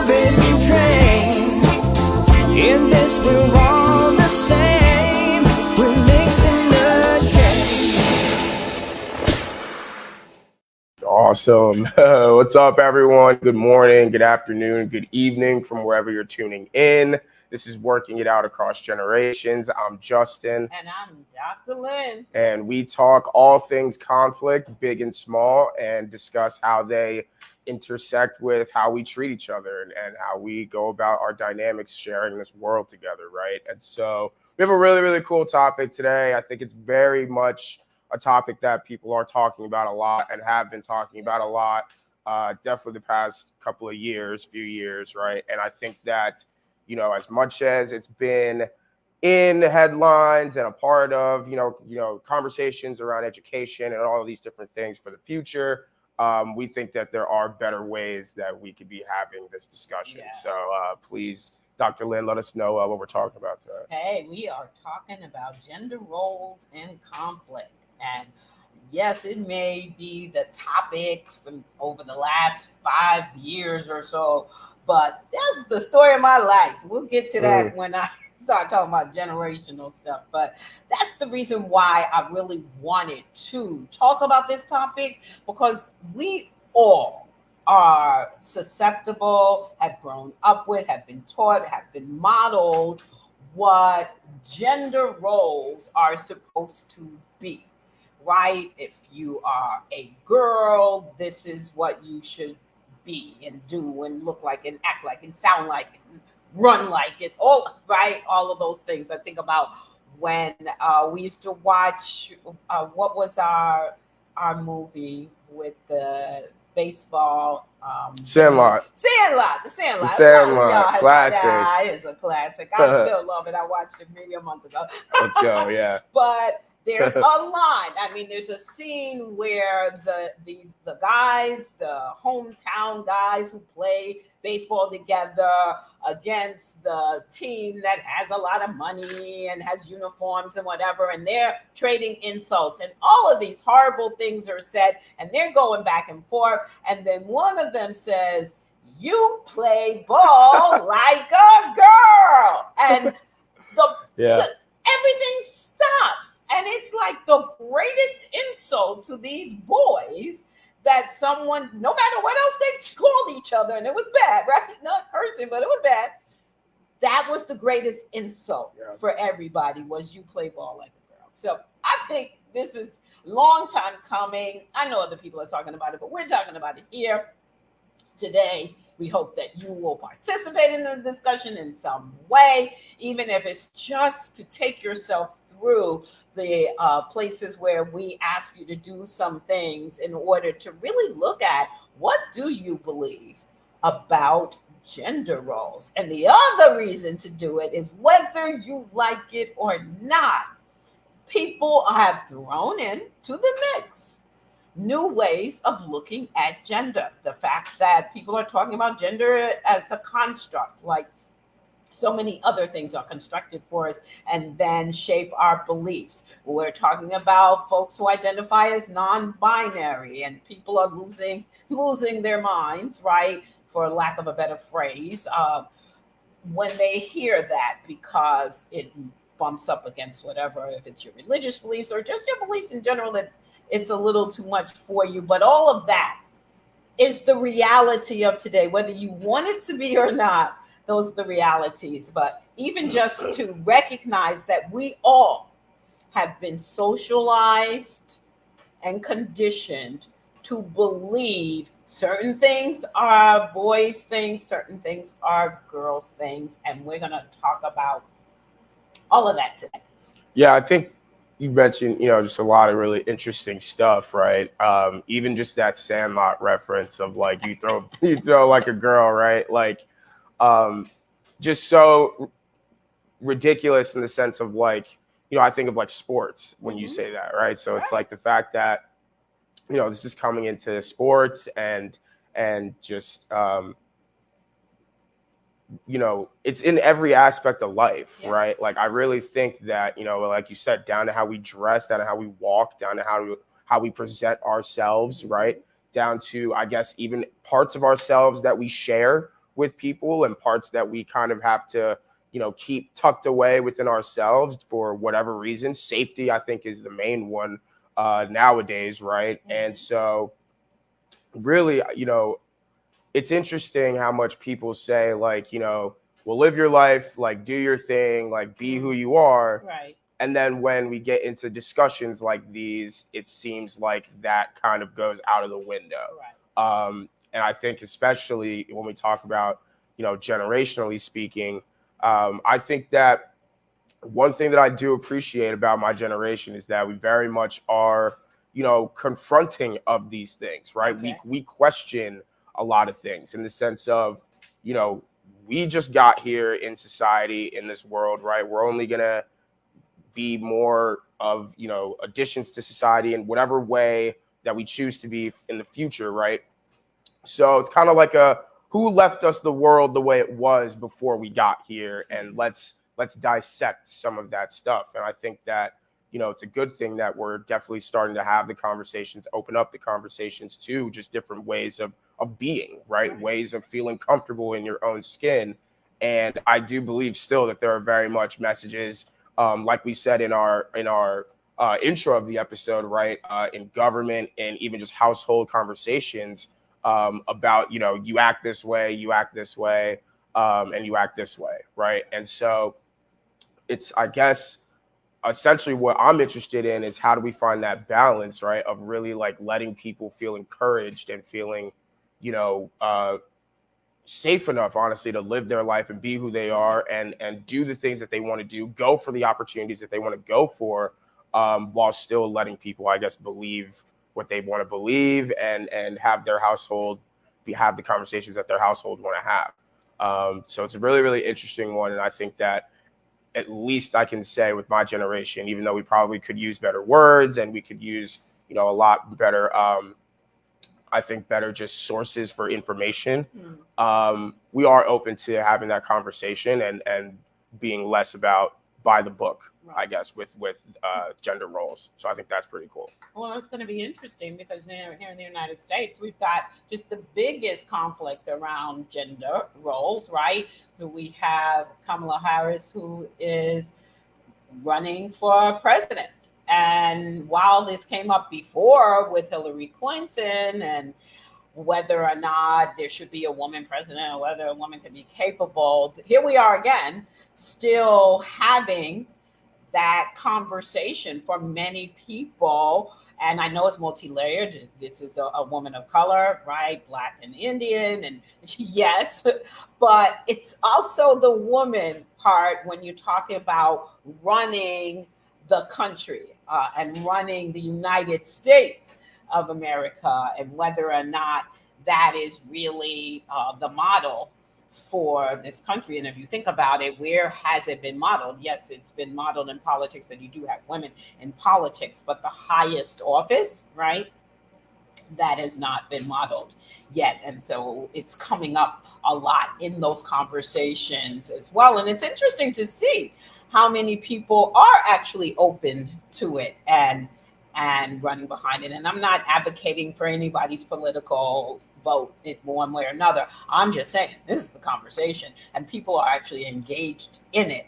moving train. In this we're all the same. We're links in the chain. Awesome. What's up, everyone? Good morning, good afternoon, good evening from wherever you're tuning in. This is Working It Out Across Generations. I'm Justin. And I'm Dr. Lynn. And we talk all things conflict, big and small, and discuss how they intersect with how we treat each other and how we go about our dynamics sharing this world together, right? And so we have a really, really cool topic today. I think it's very much a topic that people are talking about a lot and have been talking about a lot, definitely the past few years, right? And I think that, you know, as much as it's been in the headlines and a part of, conversations around education and all of these different things for the future, we think that there are better ways that we could be having this discussion. Yeah. So please, Dr. Lynn, let us know what we're talking about today. Hey, we are talking about gender roles and conflict. And yes, it may be the topic from over the last 5 years or so, but that's the story of my life. We'll get to that when I start talking about generational stuff. But that's the reason why I really wanted to talk about this topic, because we all are susceptible, have grown up with, have been taught, have been modeled what gender roles are supposed to be. Right? If you are a girl, this is what you should be and do and look like and act like and sound like and run like it. All of those things. I think about when we used to watch what was our movie with the baseball. Sandlot. The Sandlot. Classic. It is a classic. I still love it. I watched it maybe a month ago. Let's go. Yeah. But there's a line. I mean, there's a scene where the guys, the hometown guys who play baseball together against the team that has a lot of money and has uniforms and whatever, and they're trading insults, and all of these horrible things are said, and they're going back and forth, and then one of them says, "You play ball like a girl," and everything stops. And it's like the greatest insult to these boys that someone, no matter what else they called each other, and it was bad, right? Not cursing, but it was bad. That was the greatest insult for everybody, was you play ball like a girl. So I think this is long time coming. I know other people are talking about it, but we're talking about it here today. We hope that you will participate in the discussion in some way, even if it's just to take yourself through the places where we ask you to do some things in order to really look at what do you believe about gender roles. And the other reason to do it is whether you like it or not. People have thrown into the mix new ways of looking at gender. The fact that people are talking about gender as a construct, like so many other things are constructed for us and then shape our beliefs. We're talking about folks who identify as non-binary, and people are losing their minds, right? For lack of a better phrase, when they hear that, because it bumps up against whatever, if it's your religious beliefs or just your beliefs in general, that it's a little too much for you. But all of that is the reality of today, whether you want it to be or not. Those are the realities. But even just to recognize that we all have been socialized and conditioned to believe certain things are boys' things, certain things are girls' things. And we're going to talk about all of that today. Yeah, I think you mentioned, just a lot of really interesting stuff, right? Even just that Sandlot reference of like you throw like a girl, right? Like, just so ridiculous in the sense of like, I think of like sports when you say that, right? So it's like the fact that, this is coming into sports and just, it's in every aspect of life, right? Like, I really think that, like you said, down to how we dress, down to how we walk, down to how we present ourselves, right? Down to, I guess, even parts of ourselves that we share with people and parts that we kind of have to, keep tucked away within ourselves for whatever reason. Safety, I think, is the main one nowadays, right? And so really, it's interesting how much people say, like, well, live your life, like, do your thing, like, be who you are. Right. And then when we get into discussions like these, it seems like that kind of goes out of the window. Right. And I think especially when we talk about, generationally speaking, I think that one thing that I do appreciate about my generation is that we very much are, confronting of these things, right? Okay. We question a lot of things in the sense of, we just got here in society, in this world, right? We're only gonna be more of, additions to society in whatever way that we choose to be in the future, right? So it's kind of like who left us the world the way it was before we got here, and let's dissect some of that stuff. And I think that, it's a good thing that we're definitely starting to have the conversations, open up the conversations to just different ways of being, right? Ways of feeling comfortable in your own skin. And I do believe still that there are very much messages, like we said in our intro of the episode, right? In government and even just household conversations, about, you act this way, and you act this way, right? And so it's, I guess, essentially what I'm interested in is how do we find that balance, right, of really like letting people feel encouraged and feeling, safe enough, honestly, to live their life and be who they are, and do the things that they want to do, go for the opportunities that they want to go for, while still letting people, I guess, believe what they want to believe, and have their household have the conversations that their household want to have. So it's a really, really interesting one. And I think that at least I can say with my generation, even though we probably could use better words and we could use, a lot better, I think better just sources for information. We are open to having that conversation and being less about by the book, I guess, with gender roles. So I think that's pretty cool. Well, it's going to be interesting because here in the United States, we've got just the biggest conflict around gender roles, right? So we have Kamala Harris, who is running for president. And while this came up before with Hillary Clinton and whether or not there should be a woman president or whether a woman can be capable, here we are again, still having that conversation for many people. And I know it's multi-layered. This is a woman of color, right? Black and Indian, and yes, but it's also the woman part when you're talking about running the country and running the United States of America, and whether or not that is really the model for this country. And if you think about it, where has it been modeled? Yes, it's been modeled in politics that you do have women in politics, but the highest office, right, that has not been modeled yet. And so it's coming up a lot in those conversations as well. And it's interesting to see how many people are actually open to it and running behind it. And I'm not advocating for anybody's political vote in one way or another. I'm just saying this is the conversation, and people are actually engaged in it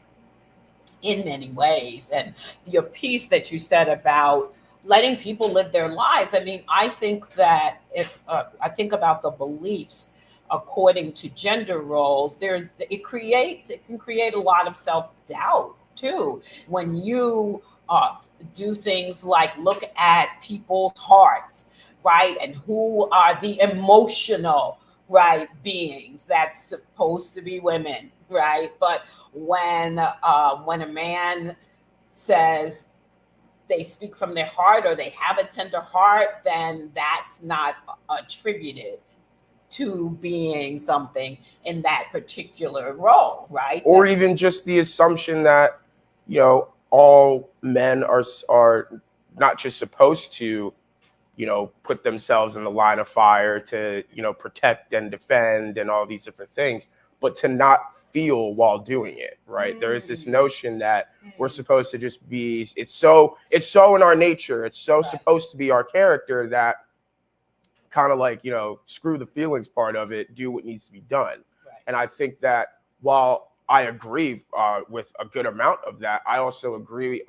in many ways. And your piece that you said about letting people live their lives, I mean, I think that if I think about the beliefs according to gender roles, it can create a lot of self-doubt too when you do things like look at people's hearts, right? And who are the emotional, right, beings that's supposed to be women, right? But when a man says they speak from their heart or they have a tender heart, then that's not attributed to being something in that particular role, right? Or even just the assumption that, all men are not just supposed to, put themselves in the line of fire to, protect and defend and all these different things, but to not feel while doing it, right? There is this notion that we're supposed to just be, it's so in our nature, it's so supposed to be our character that kind of like, screw the feelings part of it, do what needs to be done. And I think that while I agree with a good amount of that, I also agree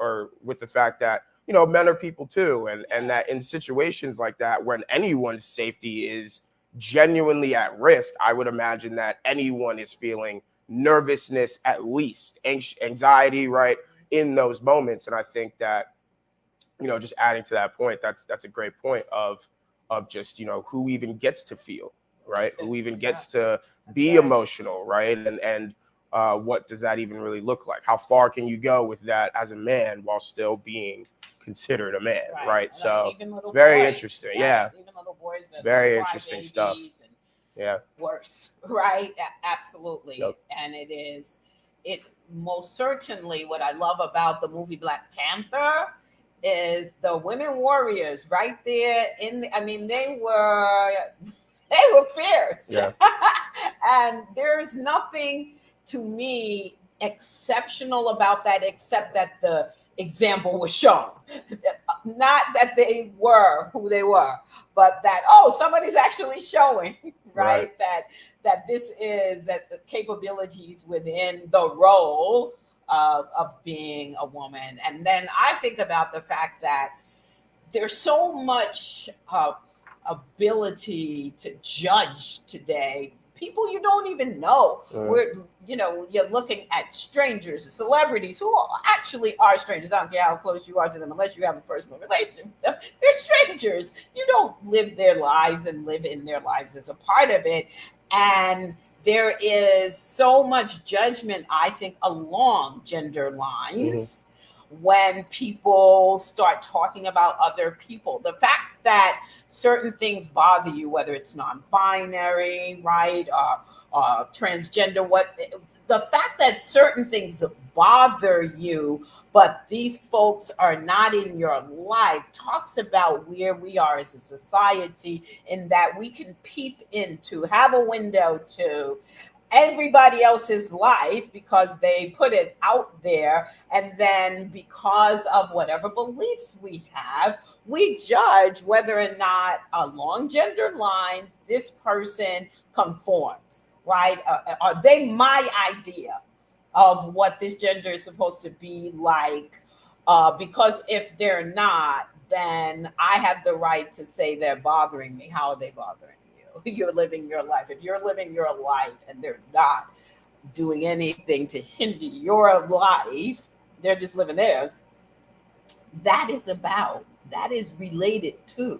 with the fact that, you know, men are people too. And that in situations like that, when anyone's safety is genuinely at risk, I would imagine that anyone is feeling nervousness, at least anxiety, right, in those moments. And I think that, you know, just adding to that point, that's a great point of just, you know, who even gets to feel, right? Who even gets to be emotional, right? And what does that even really look like? How far can you go with that as a man while still being considered a man, right? So it's very interesting. Yeah. Even little boys that very interesting stuff. Yeah. Worse, right? Absolutely. Yep. And it most certainly, what I love about the movie Black Panther is the women warriors right there I mean, they were fierce. Yeah. And there's nothing to me exceptional about that, except that the example was shown. Not that they were who they were, but that, somebody's actually showing, right? That this is that the capabilities within the role of being a woman. And then I think about the fact that there's so much ability to judge today. People you don't even know. You're looking at strangers, celebrities who actually are strangers. I don't care how close you are to them, unless you have a personal relationship with them. They're strangers. You don't live their lives and live in their lives as a part of it. And there is so much judgment, I think, along gender lines when people start talking about other people. The fact that certain things bother you, whether it's non-binary, right, transgender, the fact that certain things bother you, but these folks are not in your life, talks about where we are as a society, in that we can peep into, have a window to everybody else's life because they put it out there. And then because of whatever beliefs we have, we judge whether or not along gender lines, this person conforms, right? Are they my idea of what this gender is supposed to be like? Because if they're not, then I have the right to say they're bothering me. How are they bothering you? You're living your life. If you're living your life and they're not doing anything to hinder your life, they're just living theirs. That is related to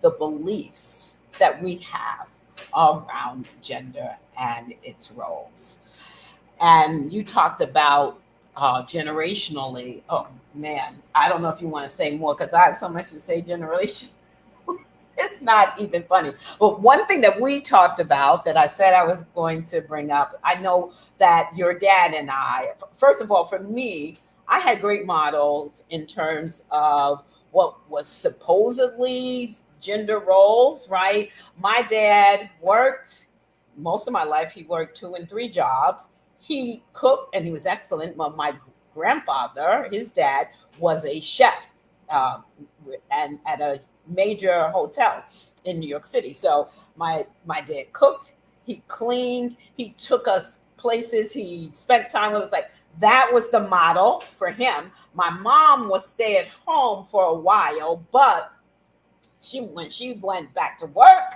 the beliefs that we have around gender and its roles. And you talked about generationally. Oh man, I don't know if you want to say more, because I have so much to say generation. It's not even funny. But one thing that we talked about that I said I was going to bring up, I know that your dad and I, first of all, for me, I had great models in terms of what was supposedly gender roles, right? My dad worked most of my life. He worked 2 and 3 jobs. He cooked, and he was excellent. But my grandfather, his dad, was a chef and at a major hotel in New York City. So my dad cooked, he cleaned, he took us places, he spent time with us. Like, that was the model for him. My mom was stay at home for a while, but when she went back to work,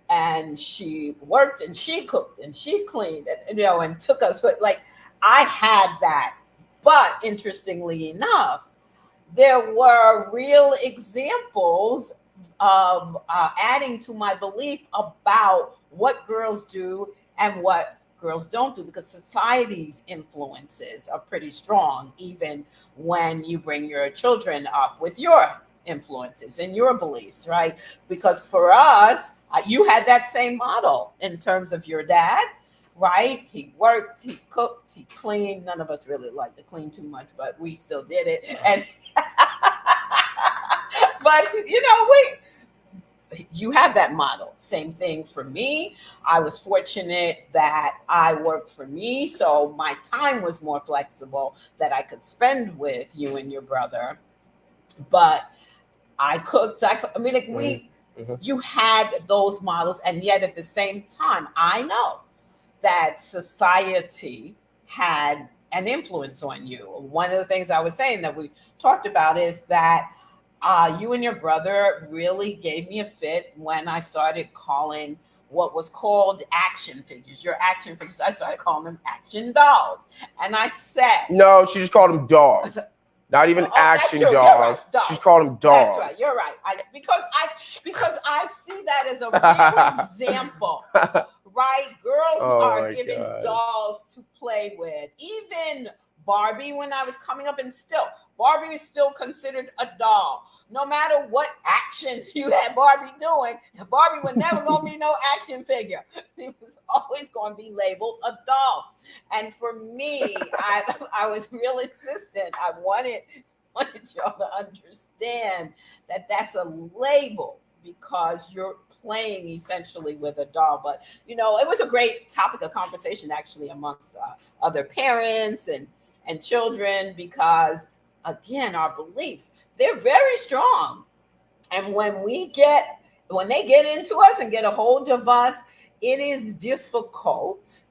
and she worked and she cooked and she cleaned and took us. But like, I had that. But interestingly enough, there were real examples of adding to my belief about what girls do and what girls don't do, because society's influences are pretty strong, even when you bring your children up with your influences and your beliefs, right? Because for us, you had that same model in terms of your dad, right? He worked, he cooked, he cleaned. None of us really liked to clean too much, but we still did it. And but you have that model. Same thing for me. I was fortunate that I worked for me, so my time was more flexible that I could spend with you and your brother. But I cooked. You had those models, and yet at the same time, I know that society had an influence on you. One of the things I was saying that we talked about is that you and your brother really gave me a fit when I started calling what was called action figures. Your action figures. I started calling them action dolls. And I said, No, she just called them dolls. Not even action dolls. Right, dolls. She's called them dolls. That's right. You're right. Because I see that as a real example, right? Girls are given dolls to play with. Even Barbie, when I was coming up, and still Barbie is still considered a doll. No matter what actions you had Barbie doing, Barbie was never going to be no action figure. It was always going to be labeled a doll. And for me, I was real insistent. I wanted y'all to understand that that's a label because you're playing essentially with a doll. But, you know, it was a great topic of conversation actually amongst other parents and children because, again, our beliefs, they're very strong. And when they get into us and get a hold of us, it is difficult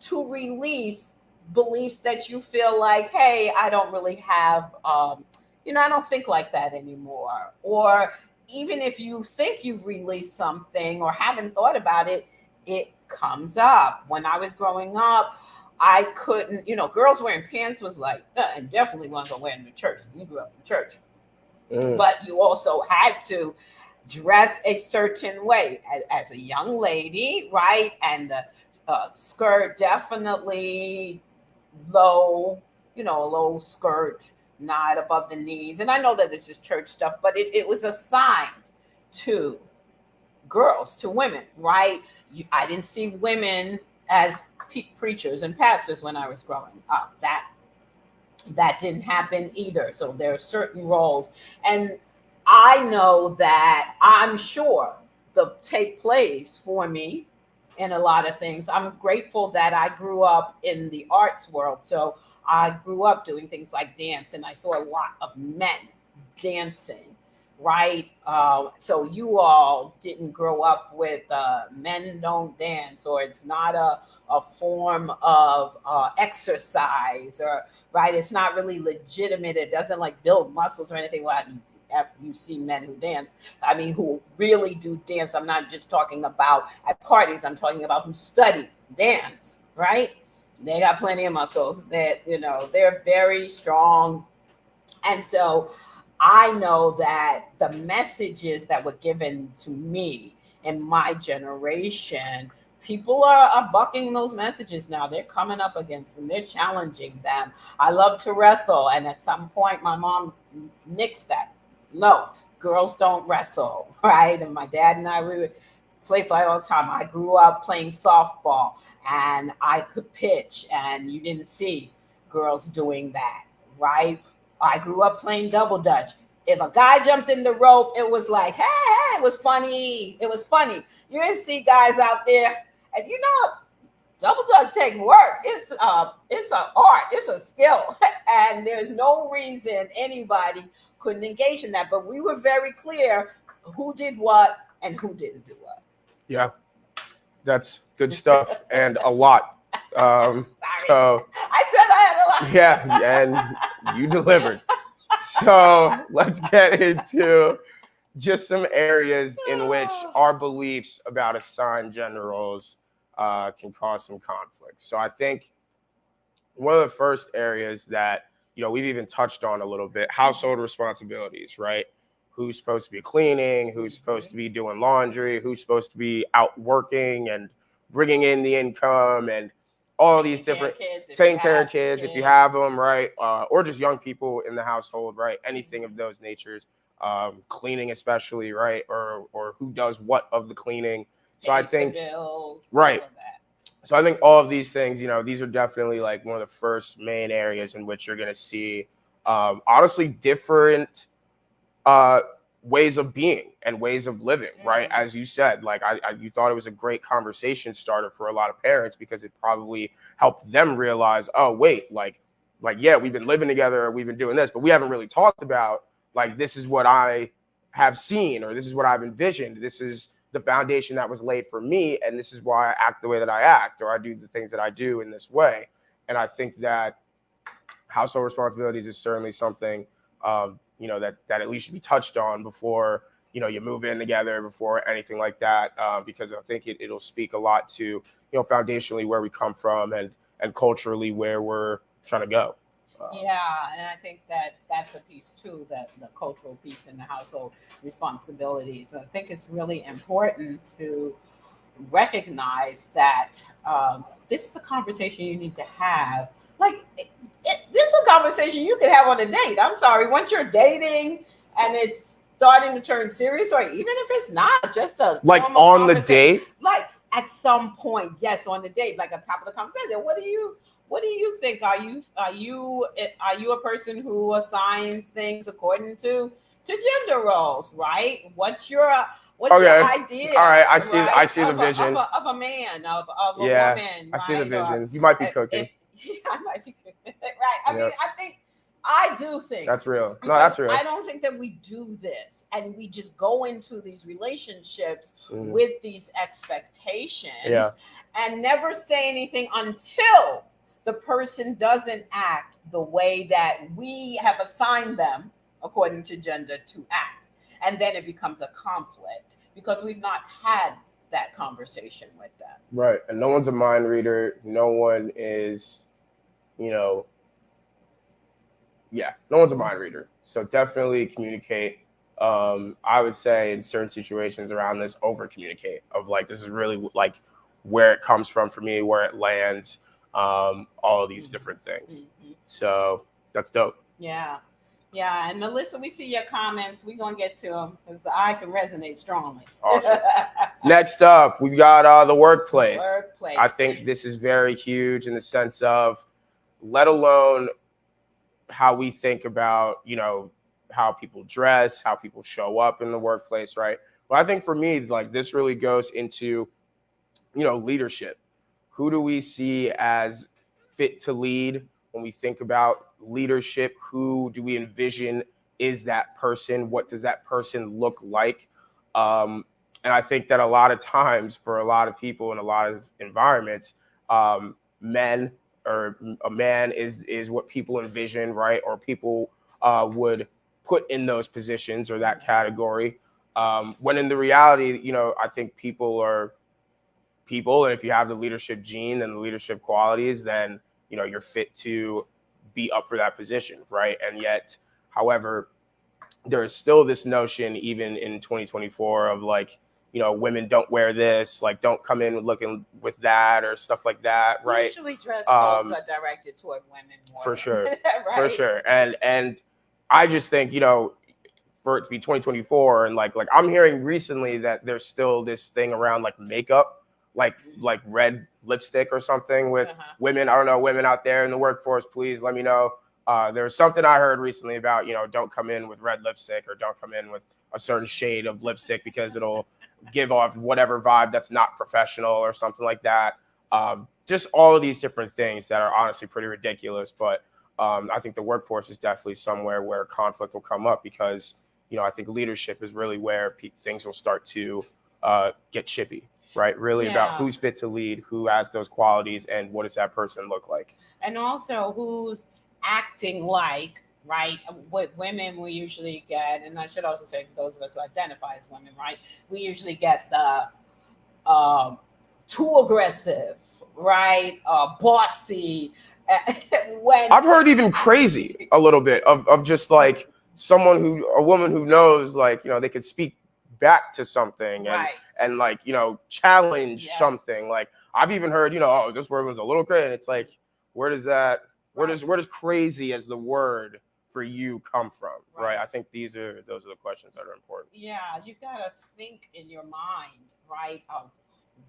to release beliefs that you feel like, hey, I don't really have, I don't think like that anymore. Or even if you think you've released something or haven't thought about it, it comes up. When I was growing up, I couldn't, girls wearing pants was like, and definitely wasn't gonna wear them to church. You grew up in church. But you also had to dress a certain way as a young lady, right? And the skirt definitely low, a low skirt, not above the knees. And I know that this is church stuff, but it was assigned to girls, to women, right? I didn't see women as preachers and pastors when I was growing up. That didn't happen either. So there are certain roles. And I know that I'm sure they'll take place for me in a lot of things. I'm grateful that I grew up in the arts world. So I grew up doing things like dance, and I saw a lot of men dancing, right? So you all didn't grow up with men don't dance, or it's not a form of exercise, or right? It's not really legitimate. It doesn't like build muscles or anything like that. You see men who dance, I mean, who really do dance. I'm not just talking about at parties. I'm talking about who study dance, right? They got plenty of muscles that, they're very strong. And so I know that the messages that were given to me in my generation, people are bucking those messages now. They're coming up against them. They're challenging them. I love to wrestle. And at some point, my mom nixed that. No, girls don't wrestle, right? And my dad and I, we would play fight all the time. I grew up playing softball, and I could pitch, and you didn't see girls doing that, right? I grew up playing double dutch. If a guy jumped in the rope, it was like, hey, it was funny. It was funny. You didn't see guys out there, and double dutch take work. It's an art. It's a skill, and there's no reason anybody couldn't engage in that. But we were very clear who did what and who didn't do what. Yeah, that's good stuff and a lot. So I said I had a lot. Yeah, and you delivered. So let's get into just some areas in which our beliefs about assigned gender roles can cause some conflict. So I think one of the first areas that we've even touched on a little bit, household responsibilities, right? Who's supposed to be cleaning, who's supposed to be doing laundry, who's supposed to be out working and bringing in the income, and all these different, taking care of kids if you have them, right? Or just young people in the household, right? Anything of those natures, cleaning especially, right? Or who does what of the cleaning. So I think, right. So I think all of these things, these are definitely like one of the first main areas in which you're going to see, honestly, different ways of being and ways of living, right? As you said, like you thought it was a great conversation starter for a lot of parents because it probably helped them realize, oh, wait, like, yeah, we've been living together, we've been doing this, but we haven't really talked about, like, this is what I have seen, or this is what I've envisioned. This is, the foundation that was laid for me, and this is why I act the way that I act, or I do the things that I do in this way. And I think that household responsibilities is certainly something, that at least should be touched on before, you move in together, before anything like that, because I think it'll speak a lot to, foundationally where we come from and culturally where we're trying to go. Yeah, and I think that that's a piece too, that the cultural piece in the household responsibilities. But I think it's really important to recognize that this is a conversation you need to have. Like, this is a conversation you could have on a date. I'm sorry, once you're dating and it's starting to turn serious, or even if it's not, just a like on the date, like at some point, yes, on the date, like on top of the conversation. What do you think? Are you a person who assigns things according to gender roles, right? What's your idea? All right, I right? see the vision of a man, of a yeah, woman. I see the right? vision. You might be cooking. I might be cooking. Right. I mean, I do think that's real. No, that's real. I don't think that we do this and we just go into these relationships with these expectations and never say anything until the person doesn't act the way that we have assigned them according to gender to act. And then it becomes a conflict because we've not had that conversation with them. Right. And no one's a mind reader. No one is, no one's a mind reader. So definitely communicate. I would say in certain situations around this, over communicate of like, this is really like where it comes from for me, where it lands, all of these different things. So that's dope. Yeah. Yeah. And Melissa, we see your comments. We're going to get to them because I can resonate strongly. Awesome. Next up, we've got the workplace. Workplace. I think this is very huge in the sense of, let alone how we think about, how people dress, how people show up in the workplace, right? Well, I think for me, like this really goes into, leadership. Who do we see as fit to lead when we think about leadership? Who do we envision is that person? What does that person look like? And I think that a lot of times for a lot of people in a lot of environments, men or a man is what people envision, right? Or people would put in those positions or that category. When in the reality, I think people are people. And if you have the leadership gene and the leadership qualities, then, you're fit to be up for that position, right? And yet, however, there's still this notion, even in 2024, of like, women don't wear this, like don't come in looking with that or stuff like that, right? Usually dress codes are directed toward women more. For sure. Right? For sure. And I just think, for it to be 2024 and like I'm hearing recently that there's still this thing around like makeup, like red lipstick or something with women. I don't know, women out there in the workforce, please let me know. There's something I heard recently about, don't come in with red lipstick or don't come in with a certain shade of lipstick because it'll give off whatever vibe that's not professional or something like that. Just all of these different things that are honestly pretty ridiculous. But I think the workforce is definitely somewhere where conflict will come up because, I think leadership is really where things will start to get chippy, right? Really about who's fit to lead, who has those qualities, and what does that person look like? And also who's acting like, right? What women we usually get, and I should also say for those of us who identify as women, right? We usually get the too aggressive, right? Bossy. When I've heard even crazy a little bit of just like a woman who knows like, they could speak back to something and like, challenge something. Like I've even heard, oh, this woman's a little crazy. And it's like, where does where does crazy as the word for you come from? Right. I think those are the questions that are important. Yeah. You got to think in your mind, right? Of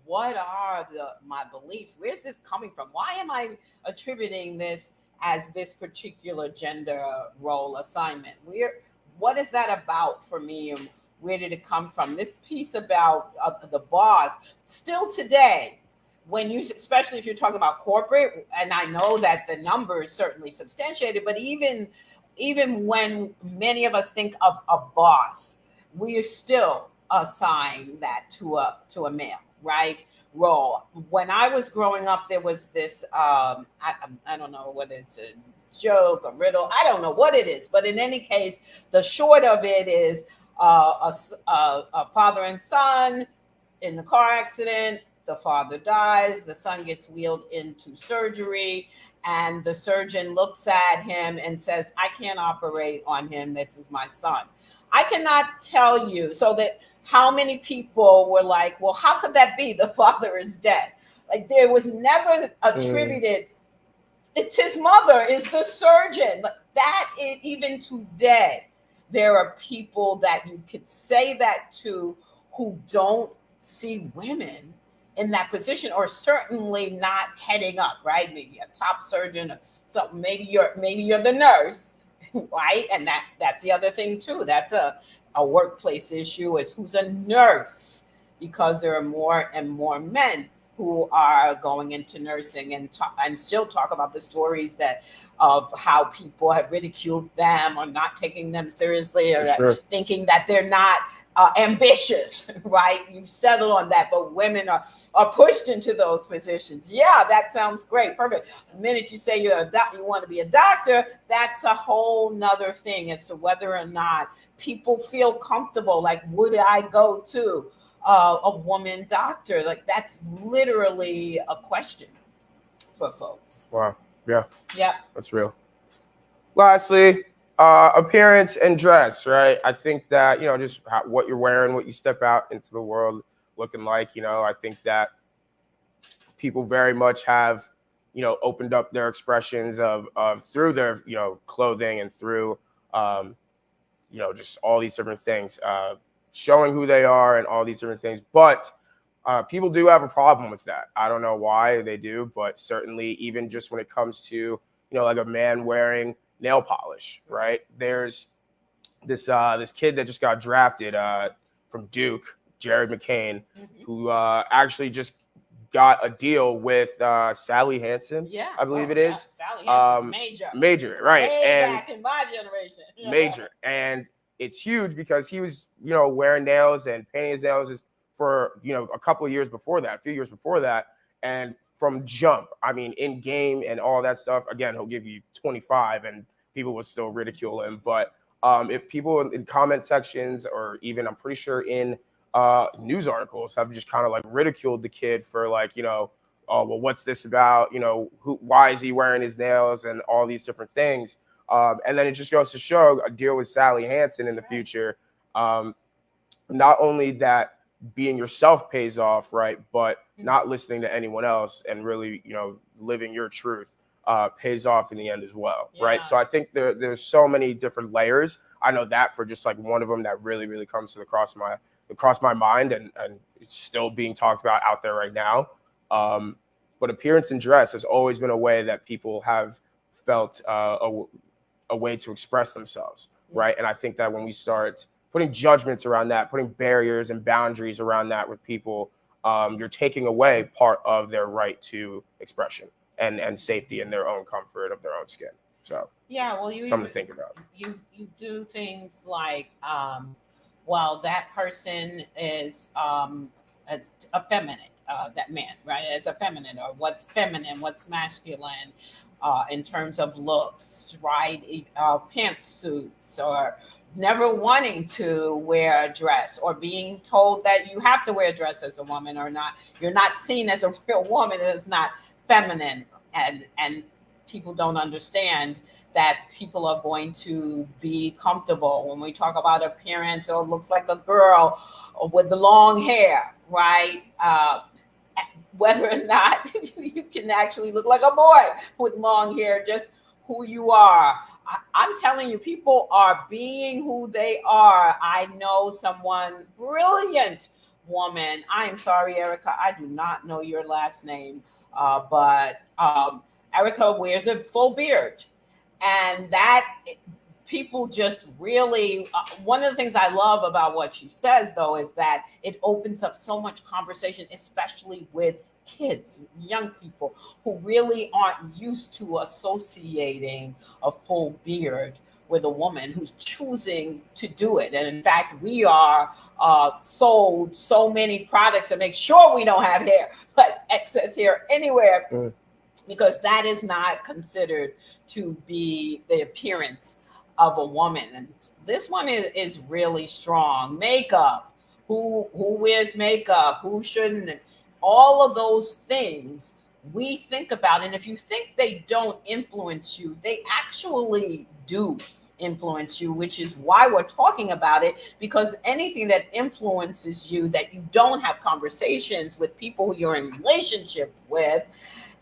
what are my beliefs? Where's this coming from? Why am I attributing this as this particular gender role assignment? What is that about for me? And where did it come from? This piece about the boss, still today, especially if you're talking about corporate, and I know that the number is certainly substantiated, but even when many of us think of a boss, we are still assign that to a male, right? Role. When I was growing up, there was this I don't know whether it's a joke, a riddle, I don't know what it is, but in any case, the short of it is a father and son in the car accident. The father dies, the son gets wheeled into surgery, and the surgeon looks at him and says, I can't operate on him. This is my son. I cannot tell you so that how many people were like, well, how could that be? The father is dead. Like, there was never attributed, it's his mother, is the surgeon. Like that, even today, there are people that you could say that to who don't see women in that position, or certainly not heading up, right? Maybe a top surgeon or something. Maybe you're the nurse, right? And that's the other thing too. That's a workplace issue, is who's a nurse, because there are more and more men who are going into nursing, and still talk about the stories of how people have ridiculed them or not taking them seriously, or thinking that they're not ambitious, right? You settle on that, but women are pushed into those positions. Yeah, that sounds great, perfect. The minute you say you want to be a doctor, that's a whole nother thing as to whether or not people feel comfortable. Like, would I go to a woman doctor? Like, that's literally a question for folks. Wow. Yeah. Yeah. That's real. Lastly, appearance and dress, right? I think that, just what you're wearing, what you step out into the world looking like, I think that people very much have, opened up their expressions of through their, clothing, and through, just all these different things, showing who they are and all these different things. But people do have a problem with that. I don't know why they do, but certainly even just when it comes to, like a man wearing nail polish, right? There's this kid that just got drafted from Duke, Jared McCain, who actually just got a deal with Sally Hansen. Yeah, I believe it is. Sally Hansen's major, right? Way back in my generation. Major, and it's huge because he was, wearing nails and painting his nails for a couple of years before that, a few years before that, and from jump, I mean, in game and all that stuff. Again, he'll give you 25, and people will still ridicule him. But if people in comment sections, or even I'm pretty sure in news articles, have just kind of like ridiculed the kid for like, oh, well, what's this about? Why is he wearing his nails and all these different things? And then it just goes to show a deal with Sally Hansen in the future. Not only that being yourself pays off, right, but not listening to anyone else and really, living your truth pays off in the end as well, right? So I think there's so many different layers. I know that for just like one of them that really, really comes to across my mind, and it's still being talked about out there right now. But appearance and dress has always been a way that people have felt a way to express themselves, right? And I think that when we start putting judgments around that, putting barriers and boundaries around that with people, you're taking away part of their right to expression and safety in their own comfort of their own skin. So yeah, well, something to think about. You do things like, well, that person is effeminate, that man, right? As a feminine, or what's feminine, what's masculine, in terms of looks, right? Pantsuits, or never wanting to wear a dress, or being told that you have to wear a dress as a woman, or not, you're not seen as a real woman, it's not feminine. And people don't understand that people are going to be comfortable when we talk about appearance, or looks like a girl with the long hair, right? Whether or not you can actually look like a boy with long hair, just who you are. I'm telling you, people are being who they are. I know someone, brilliant woman. I am sorry, Erica, I do not know your last name, but Erica wears a full beard. And that people just really, one of the things I love about what she says, though, is that it opens up so much conversation, especially with kids, young people who really aren't used to associating a full beard with a woman who's choosing to do it. And in fact, we are sold so many products to make sure we don't have hair, but excess hair anywhere, because that is not considered to be the appearance of a woman. And this one is really strong. Makeup, who wears makeup, who shouldn't, all of those things we think about. And if you think they don't influence you, they actually do influence you, which is why we're talking about it, because anything that influences you that you don't have conversations with people who you're in relationship with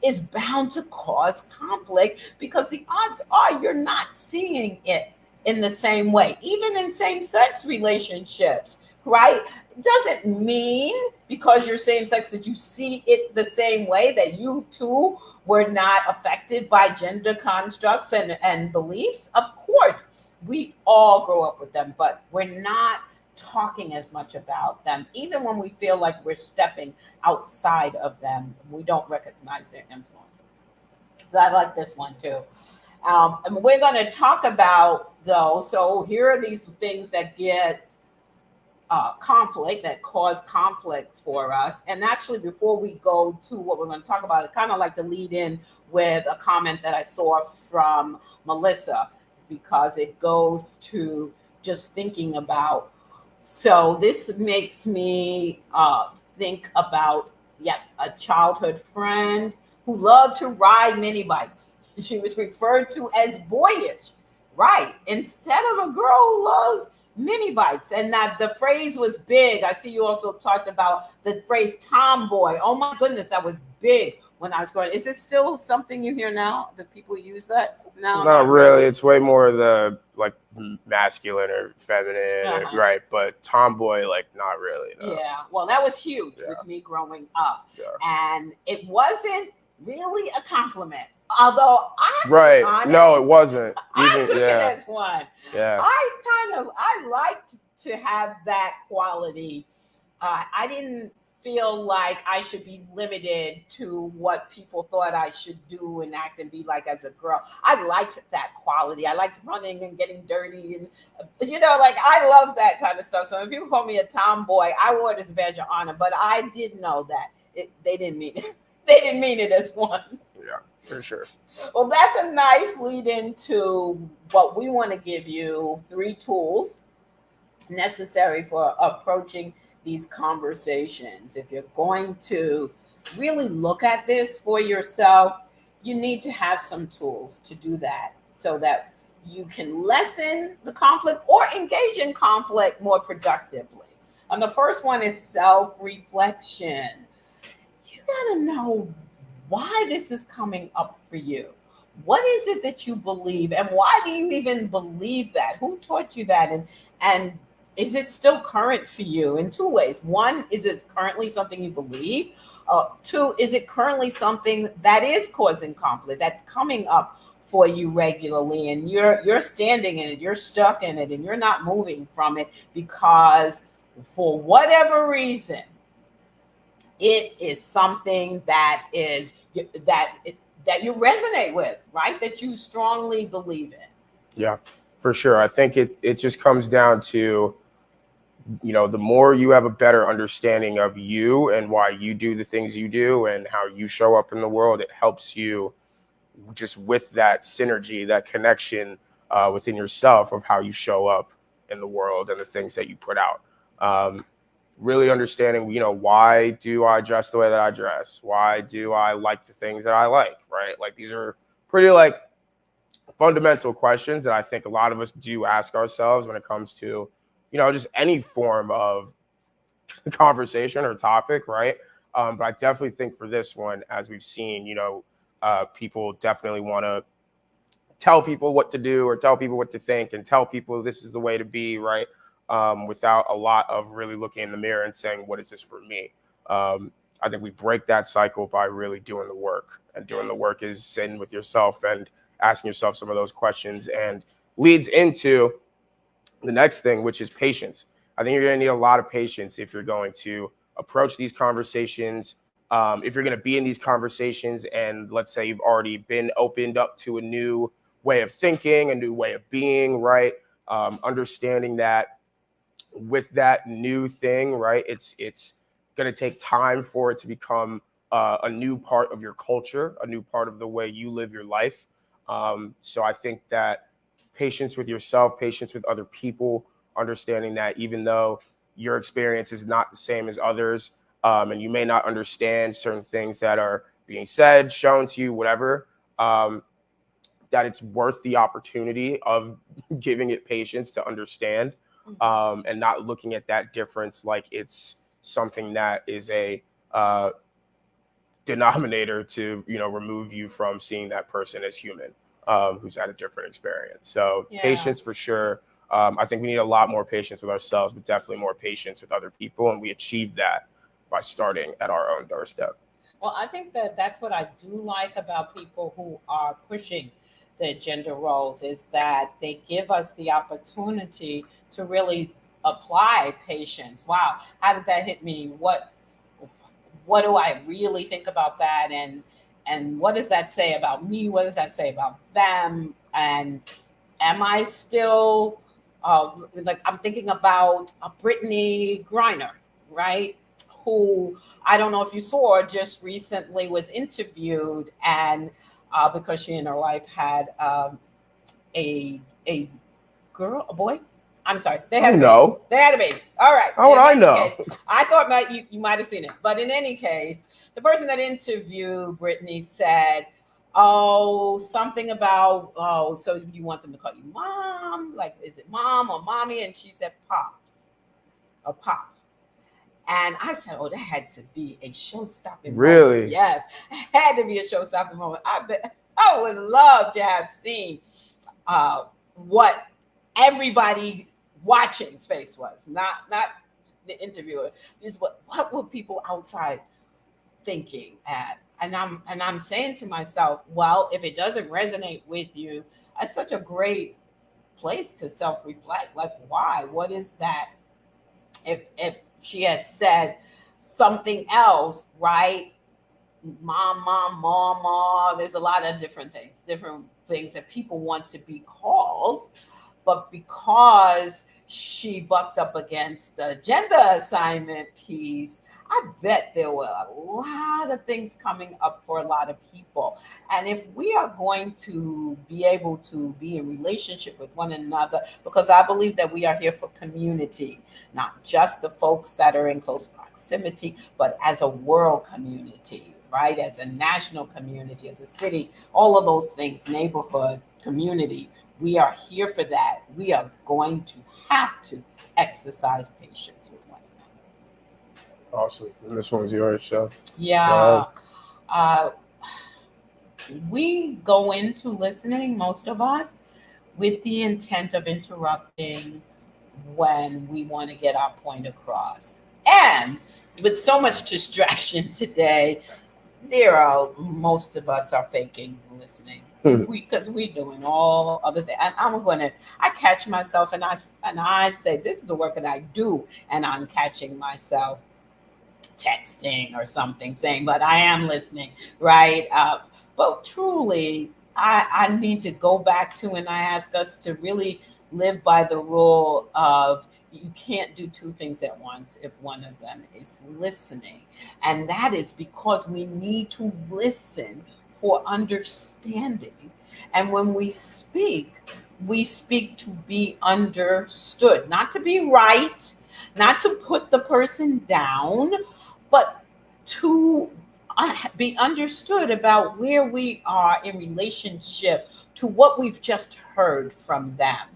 is bound to cause conflict, because the odds are you're not seeing it in the same way, even in same-sex relationships, right? It doesn't mean because you're same-sex that you see it the same way, that you too were not affected by gender constructs and beliefs. Of course, we all grow up with them, but we're not talking as much about them. Even when we feel like we're stepping outside of them, we don't recognize their influence. So I like this one too. And we're going to talk about, though, so here are these things that get conflict, that cause conflict for us. And actually, before we go to what we're going to talk about, I kind of like to lead in with a comment that I saw from Melissa, because it goes to just thinking about. So this makes me think about a childhood friend who loved to ride mini bikes. She was referred to as boyish, right? Instead of a girl who loves mini bikes. And that the phrase was big. I see you also talked about the phrase tomboy. Oh my goodness, that was big when I was growing. Is it still something you hear now? Do people use that now? Not really. It's way more the like masculine or feminine, right? But tomboy, like not really. No. Yeah. Well, that was huge with me growing up, and it wasn't really a compliment. Although I have to be honest, no, it wasn't. I took it as one. Yeah. I liked to have that quality. I didn't feel like I should be limited to what people thought I should do and act and be like as a girl. I liked that quality. I liked running and getting dirty, and like I love that kind of stuff. So when people call me a tomboy, I wore it as a badge of honor, but I did know that they didn't mean it. They didn't mean it as one. Yeah, for sure. Well, that's a nice lead into what we want to give you: 3 tools necessary for approaching these conversations. If you're going to really look at this for yourself, you need to have some tools to do that, so that you can lessen the conflict or engage in conflict more productively. And the first one is self-reflection. You got to know why this is coming up for you. What is it that you believe, and why do you even believe that? Who taught you that? And is it still current for you in 2 ways? 1, is it currently something you believe? 2, is it currently something that is causing conflict, that's coming up for you regularly, and you're standing in it, you're stuck in it, and you're not moving from it because for whatever reason, it is something that you resonate with, right? That you strongly believe in. Yeah, for sure. I think it just comes down to, the more you have a better understanding of you and why you do the things you do and how you show up in the world, it helps you just with that synergy, that connection within yourself of how you show up in the world and the things that you put out. Really understanding, why do I dress the way that I dress? Why do I like the things that I like, right? Like these are pretty fundamental questions that I think a lot of us do ask ourselves when it comes to, just any form of conversation or topic, right? But I definitely think for this one, as we've seen, people definitely want to tell people what to do or tell people what to think and tell people this is the way to be, right? Without a lot of really looking in the mirror and saying, what is this for me? I think we break that cycle by really doing the work. And doing the work is sitting with yourself and asking yourself some of those questions, and leads into the next thing, which is patience. I think you're going to need a lot of patience if you're going to approach these conversations. If you're going to be in these conversations and let's say you've already been opened up to a new way of thinking, a new way of being, right? Understanding that with that new thing, right, it's going to take time for it to become a new part of your culture, a new part of the way you live your life. So I think that patience with yourself, patience with other people, understanding that even though your experience is not the same as others, and you may not understand certain things that are being said, shown to you, whatever, that it's worth the opportunity of giving it patience to understand, and not looking at that difference like it's something that is a denominator to, you know, remove you from seeing that person as human, who's had a different experience. So patience for sure. I think we need a lot more patience with ourselves, but definitely more patience with other people, and we achieve that by starting at our own doorstep. Well, I think that that's what I do like about people who are pushing the gender roles is that they give us the opportunity to really apply patience. Wow, how did that hit me? What do I really think about that? And what does that say about me? What does that say about them? And am I still like I'm thinking about Brittany Griner, right? Who I don't know if you saw just recently was interviewed, and because she and her wife had a girl, a boy. I'm sorry, they had a baby. No. They had a baby. All right. How would I any know? Case, I thought you might have seen it, but in any case, the person that interviewed Brittany said, "Oh, something about so you want them to call you mom? Like, is it mom or mommy?" And she said, "Pops, or pop." And I said, "Oh, that had to be a show-stopping Really? moment." Yes, it had to be a show-stopping moment. I bet I would love to have seen what everybody watching's face was, not the interviewer. Is what were people outside thinking at? And I'm saying to myself, well, if it doesn't resonate with you, that's such a great place to self-reflect. Like, why? What is that? If she had said something else, right? Mom. There's a lot of different things that people want to be called, but because she bucked up against the gender assignment piece, I bet there were a lot of things coming up for a lot of people. And if we are going to be able to be in relationship with one another, because I believe that we are here for community, not just the folks that are in close proximity, but as a world community, right? As a national community, as a city, all of those things, neighborhood, community, we are here for that. We are going to have to exercise patience with one another. Awesome. And this one's yours, so. Yeah. We go into listening, most of us, with the intent of interrupting when we want to get our point across. And with so much distraction today, most of us are faking listening because we're doing all other things. And I catch myself and I say, this is the work that I do. And I'm catching myself texting or something saying, but I am listening, right? But truly, I need to go back to, and I ask us to really live by the rule of you can't do two things at once if one of them is listening. And that is because we need to listen for understanding. And when we speak to be understood, not to be right, not to put the person down, but to be understood about where we are in relationship to what we've just heard from them.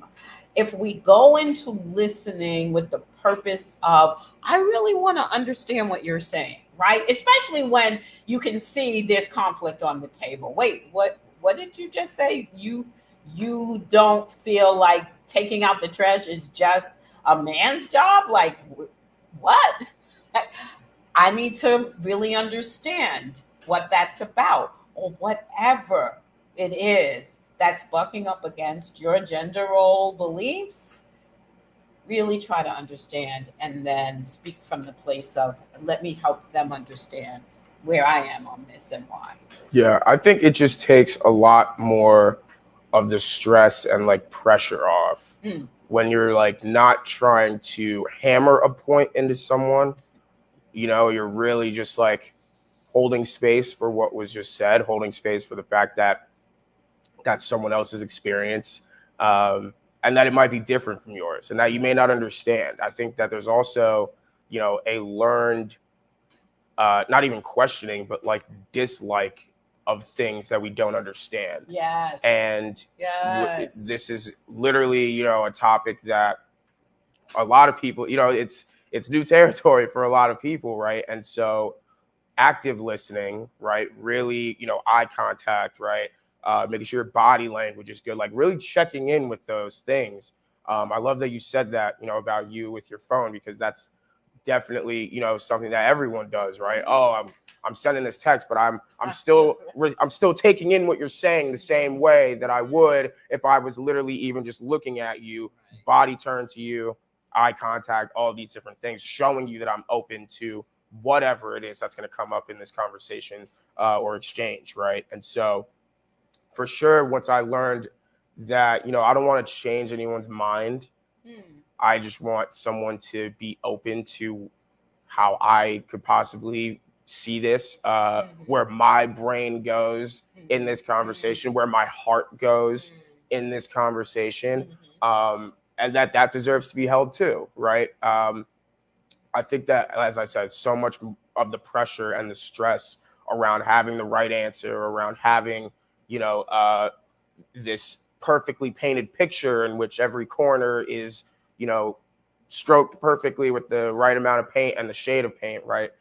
If we go into listening with the purpose of, I really want to understand what you're saying, right? Especially when you can see there's conflict on the table. Wait, what did you just say? You don't feel like taking out the trash is just a man's job? Like, what? I need to really understand what that's about, or whatever it is that's bucking up against your gender role beliefs. Really try to understand and then speak from the place of, let me help them understand where I am on this and why. Yeah, I think it just takes a lot more of the stress and like pressure off when you're like not trying to hammer a point into someone. You know, you're really just like holding space for what was just said, holding space for the fact that that's someone else's experience, and that it might be different from yours and that you may not understand. I think that there's also, you know, a learned, not even questioning, but like dislike of things that we don't understand. Yes. And yes. This is literally, you know, a topic that a lot of people, you know, it's new territory for a lot of people, right? And so active listening, right? Really, you know, eye contact, right? Making sure your body language is good, like really checking in with those things. I love that you said that, you know, about you with your phone, because that's definitely, you know, something that everyone does, right? Oh, I'm sending this text, but I'm still taking in what you're saying the same way that I would if I was literally even just looking at you, body turn to you, eye contact, all these different things, showing you that I'm open to whatever it is that's going to come up in this conversation or exchange, right? And so for sure, once I learned that, you know, I don't want to change anyone's mind. I just want someone to be open to how I could possibly see this, where my brain goes in this conversation, where my heart goes in this conversation, and that deserves to be held too, right? I think that, as I said, so much of the pressure and the stress around having the right answer, around having, you know, this perfectly painted picture in which every corner is, you know, stroked perfectly with the right amount of paint and the shade of paint, right?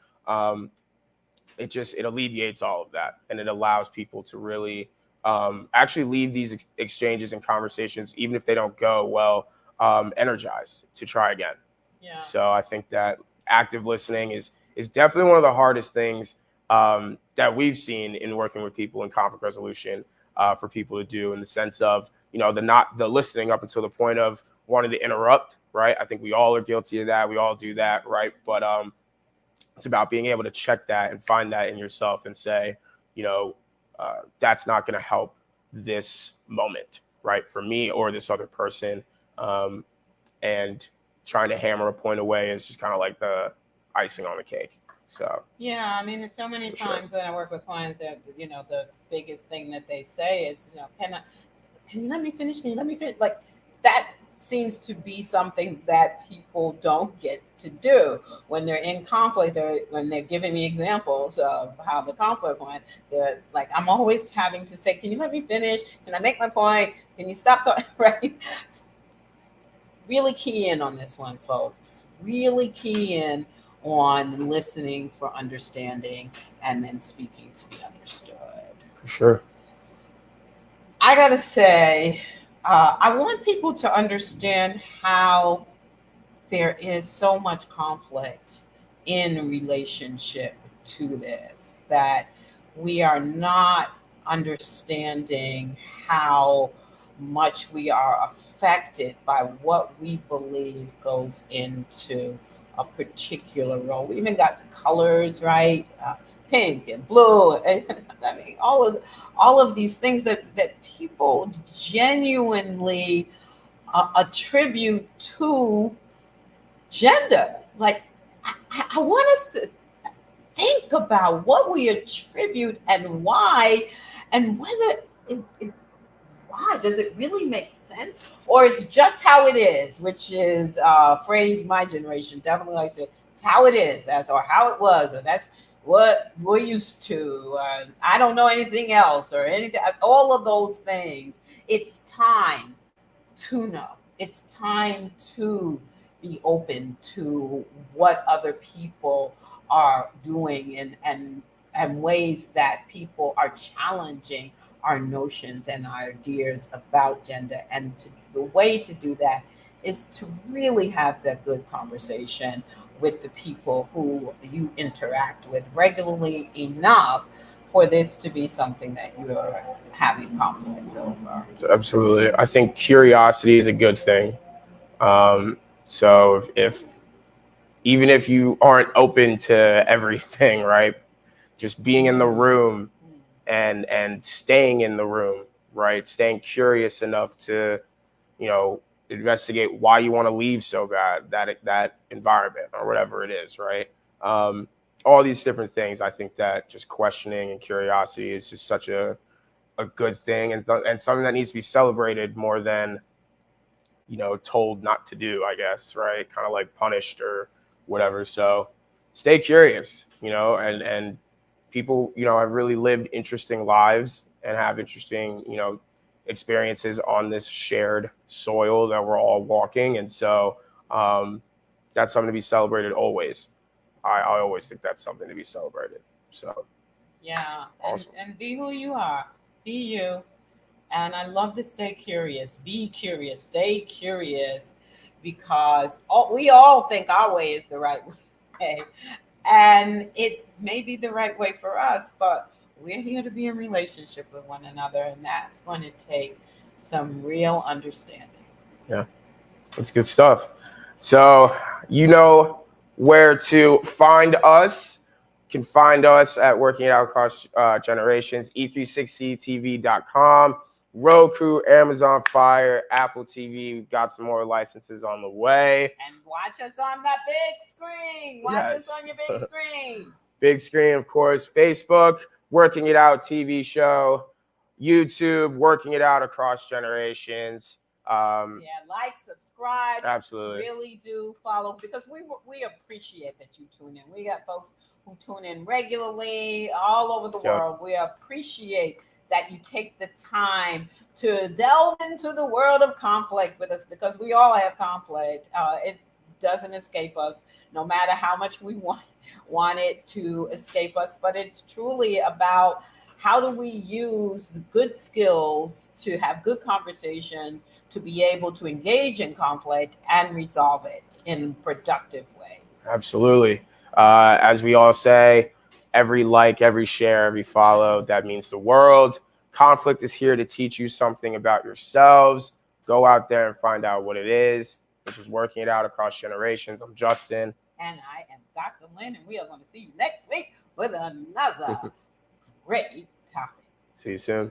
It alleviates all of that, and it allows people to really actually leave these exchanges and conversations, even if they don't go well, energized to try again. Yeah. So I think that active listening is definitely one of the hardest things that we've seen in working with people in conflict resolution, for people to do, in the sense of, you know, the listening up until the point of wanting to interrupt, right? I think we all are guilty of that. We all do that, right? But it's about being able to check that and find that in yourself and say, you know, that's not going to help this moment, right, for me or this other person. And trying to hammer a point away is just kind of like the icing on the cake. So yeah, I mean, there's so many times when I work with clients that, you know, the biggest thing that they say is, you know, can you let me finish? Can you let me finish? Like, that seems to be something that people don't get to do when they're in conflict. When they're giving me examples of how the conflict went, they're like, I'm always having to say, can you let me finish? Can I make my point? Can you stop talking? Right? Really key in on this one, folks. Really key in on listening for understanding and then speaking to be understood. for sure. I gotta say, I want people to understand how there is so much conflict in relationship to this, that we are not understanding how much we are affected by what we believe goes into a particular role. We even got the colors, right? Pink and blue, and I mean all of these things that people genuinely attribute to gender. Like, I want us to think about what we attribute and why, and whether why does it really make sense, or it's just how it is, which is a phrase my generation definitely likes to. It's how it is, that's, or how it was, or that's what we're used to. I don't know anything else, or anything. All of those things. It's time to know. It's time to be open to what other people are doing, and ways that people are challenging our notions and our ideas about gender. And the way to do that is to really have that good conversation with the people who you interact with regularly enough for this to be something that you're having conflict over. Absolutely. I think curiosity is a good thing. So if even if you aren't open to everything, right, just being in the room and staying in the room, right? Staying curious enough to, you know, investigate why you want to leave so bad, that environment or whatever it is, right? All these different things. I think that just questioning and curiosity is just such a good thing, and something that needs to be celebrated more than, you know, told not to do, I guess, right? Kind of like punished or whatever. So stay curious, you know, and people, you know, have really lived interesting lives and have interesting, you know, experiences on this shared soil that we're all walking. And so that's something to be celebrated always. I always think that's something to be celebrated. So Yeah, awesome. and be who you are. Be you. And I love to stay curious. Be curious. Stay curious, because we all think our way is the right way. And it may be the right way for us, but we're here to be in relationship with one another. And that's going to take some real understanding. Yeah, that's good stuff. So you know where to find us. You can find us at Working It Out Across Generations, e360tv.com, Roku, Amazon Fire, Apple TV. We've got some more licenses on the way. And watch us on the big screen. Watch us on your big screen. Big screen, of course. Facebook, Working It Out TV show. YouTube, Working It Out Across Generations. Like, subscribe. Absolutely. Really do follow, because we appreciate that you tune in. We got folks who tune in regularly all over the world. We appreciate that you take the time to delve into the world of conflict with us, because we all have conflict. It doesn't escape us, no matter how much we want it to escape us. But it's truly about, how do we use good skills to have good conversations, to be able to engage in conflict and resolve it in productive ways? Absolutely. As we all say, every like, every share, every follow, that means the world. Conflict is here to teach you something about yourselves. Go out there and find out what it is. This is Working It Out Across Generations. I'm Justin. And I am Dr. Lynne, and we are going to see you next week with another great topic. See you soon.